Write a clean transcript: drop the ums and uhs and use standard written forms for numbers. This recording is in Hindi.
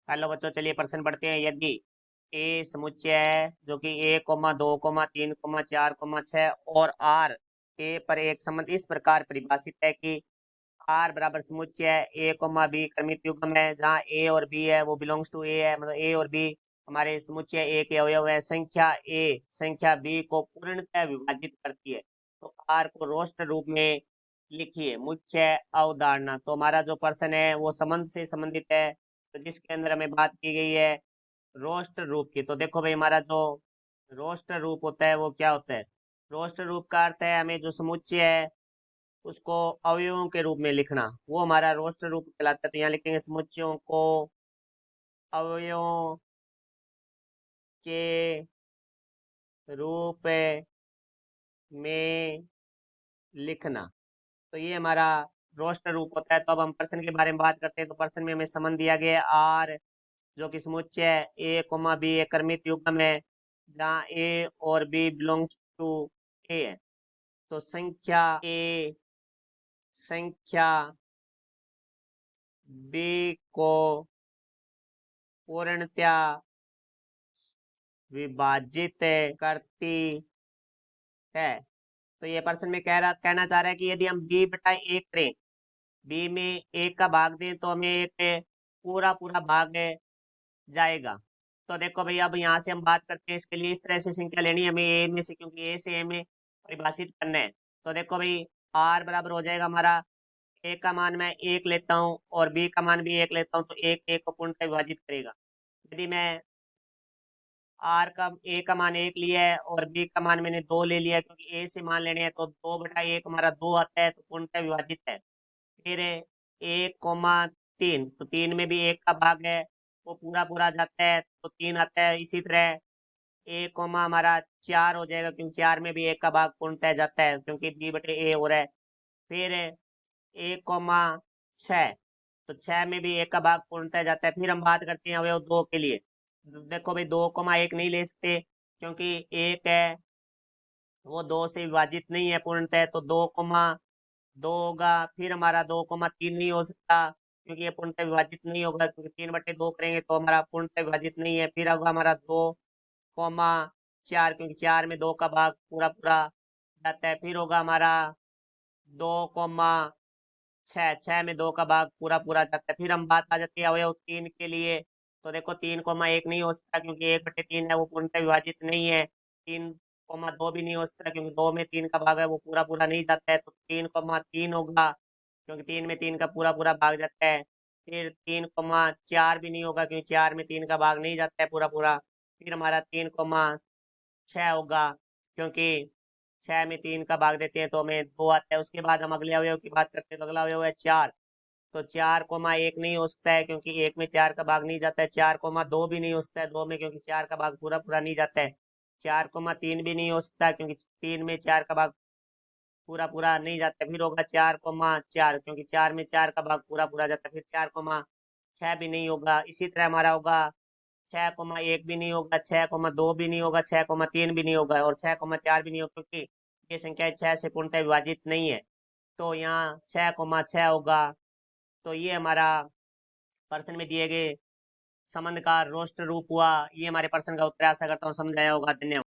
हेलो बच्चों, चलिए प्रश्न पढ़ते हैं। यदि ए समुच्चय है जो कि 1, 2, 3, 4, 6 और आर ए पर एक संबंध इस प्रकार परिभाषित है कि आर बराबर समुच्चय A, B क्रमिक युग्म है, जहाँ ए और बी है वो बिलोंग्स टू ए है, मतलब ए और बी हमारे समुच्चय ए के अवयव है। संख्या ए संख्या बी को पूर्णतः विभाजित करती है। तो आर को रोस्टर रूप में लिखिए। मुख्य अवधारणा, तो हमारा जो प्रश्न है वो संबंध से संबंधित है, तो जिसके अंदर हमें बात की गई है रोस्टर रूप की। तो देखो भाई, हमारा जो रोस्टर रूप होता है वो क्या होता है। रोस्टर रूप का अर्थ है हमें जो समुच्चय है उसको अवयवों के रूप में लिखना, वो हमारा रोस्टर रूप कहलाता है। तो यहाँ लिखेंगे समुच्चयों को अवयवों के रूप में लिखना, तो ये हमारा रोस्टर रूप होता है। तो अब हम प्रश्न के बारे में बात करते हैं। तो प्रश्न में हमें संबंध दिया गया है आर, जो कि समुच्चय A, B एक क्रमिक युग्म है, जहाँ ए और बी बिलोंग्स टू ए है। तो संख्या ए संख्या बी को पूर्णतया विभाजित करती है। तो ये प्रश्न में कहना चाह रहा है कि यदि हम बी बटा एक करें, बी में एक का भाग दें तो हमें एक पूरा पूरा भाग जाएगा। तो देखो भैया, अब यहाँ से हम बात करते हैं। इसके लिए इस तरह से संख्या लेनी है हमें ए में से, क्योंकि ए से ए में परिभाषित करना है। तो देखो भाई, आर बराबर हो जाएगा हमारा, ए का मान मैं एक लेता हूँ और बी का मान भी एक लेता हूँ, तो एक एक को पूर्णतः विभाजित करेगा। यदि मैं आर का ए का मान एक लिया है और बी का मान मैंने दो ले लिया है, क्योंकि ए से मान लेने हैं, तो 2/1 हमारा 2 आता है, तो पूर्णतः विभाजित है। फिर 1, 3, तो 3 में भी एक का भाग है, वो पूरा पूरा जाता है, तो 3 आता है। इसी तरह 1, हमारा 4 हो जाएगा, क्योंकि 4 में भी एक का भाग पूर्णतः जाता है, क्योंकि B/A हो रहा है। फिर 1, 6, तो 6 में भी एक का भाग पूर्णतः जाता है। फिर हम बात करते हैं अवयव 2 के लिए। देखो भाई, 2, 1 नहीं ले सकते, क्योंकि एक है वो 2 से विभाजित नहीं है पूर्णतः, तो 2, 2 होगा। फिर हमारा 2, 3 नहीं हो सकता, क्योंकि ये पूर्णतः विभाजित नहीं होगा, क्योंकि 3/2 करेंगे तो हमारा पूर्णतः विभाजित नहीं है। फिर होगा हमारा 2, 4, क्योंकि 4 में 2 का भाग पूरा पूरा जाता है। फिर होगा हमारा 2, 6 में 2 का भाग पूरा पूरा जाता है। फिर हम बात आ जाती है अवयव 3 के लिए। तो देखो, 3, 1 नहीं हो सकता, क्योंकि 1/3 है वो पूर्णतः विभाजित नहीं है। 3, 2 भी नहीं हो सकता, क्योंकि 2 में 3 का भाग है वो पूरा पूरा नहीं जाता है, तो 3, 3 होगा, क्योंकि 3 में 3 का पूरा पूरा भाग जाता है। फिर 3, 4 भी नहीं होगा, क्योंकि 4 में 3 का भाग नहीं जाता है पूरा पूरा। फिर हमारा 3, 6 होगा, क्योंकि 6 में 3 का भाग देते हैं तो हमें 2 आता है। उसके बाद हम अगले अवयव की बात करते हैं। तो अगला अवयव है 4। तो 4, 1 नहीं हो सकता है, क्योंकि 1 में 4 का भाग नहीं जाता है। 4, 2 भी नहीं हो सकता है 2 में, क्योंकि 4 का भाग पूरा पूरा नहीं जाता है। 4, 3 भी नहीं हो सकता, क्योंकि 3 में 4 का भाग पूरा पूरा नहीं जाता है। फिर होगा 4, 4, क्योंकि 4 में 4 का भाग पूरा पूरा जाता है। फिर 4, 6 भी नहीं होगा। इसी तरह हमारा होगा 6, 1 भी नहीं होगा, 6, 2 भी नहीं होगा, 6, 3 भी नहीं होगा, और 6, 4 भी नहीं होगा, क्योंकि ये संख्या 6 से पूर्णतः विभाजित नहीं है। तो यहाँ 6, 6 होगा। तो ये हमारा प्रश्न में दिए गए संबंध का रोस्टर रूप हुआ। ये हमारे प्रश्न का उत्तर, आशा करता हूँ समझ आया होगा। धन्यवाद।